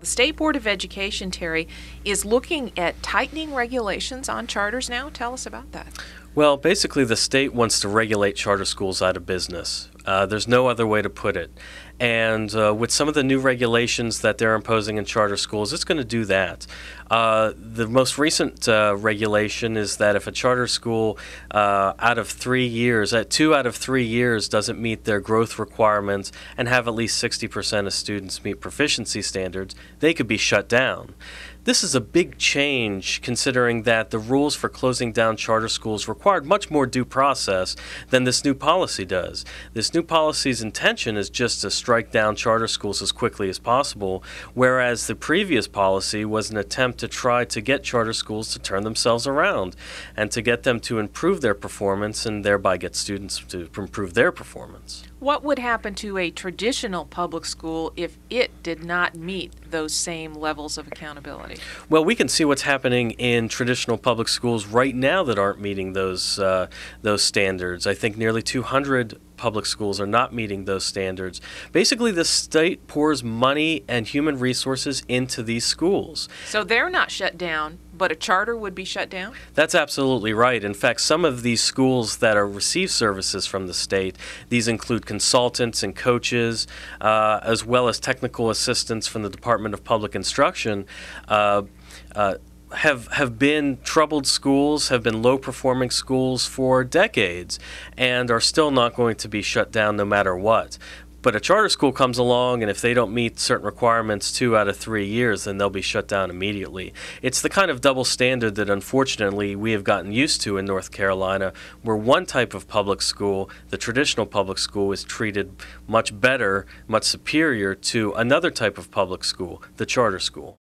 The State Board of Education, Terry, is looking at tightening regulations on charters now. Tell us about that. Well, basically the state wants to regulate charter schools out of business. There's no other way to put it. And with some of the new regulations that they're imposing in charter schools, it's going to do that. The most recent regulation is that if a charter school out of 3 years, 2 out of 3 years doesn't meet their growth requirements and have at least 60% of students meet proficiency standards, they could be shut down. This is a big change considering that the rules for closing down charter schools required much more due process than this new policy does. This new policy's intention is just to strike down charter schools as quickly as possible, whereas the previous policy was an attempt to try to get charter schools to turn themselves around and to get them to improve their performance and thereby get students to improve their performance. What would happen to a traditional public school if it did not meet those same levels of accountability? Well, we can see what's happening in traditional public schools right now that aren't meeting those standards. I think nearly 200 public schools are not meeting those standards. Basically, the state pours money and human resources into these schools. So they're not shut down, but a charter would be shut down? That's absolutely right. In fact, some of these schools that receive services from the state, these include consultants and coaches, as well as technical assistants from the Department of Public Instruction, have been troubled schools, have been low-performing schools for decades, and are still not going to be shut down no matter what. But a charter school comes along, and if they don't meet certain requirements 2 out of 3 years, then they'll be shut down immediately. It's the kind of double standard that unfortunately we have gotten used to in North Carolina, where one type of public school, the traditional public school, is treated much better, much superior to another type of public school, the charter school.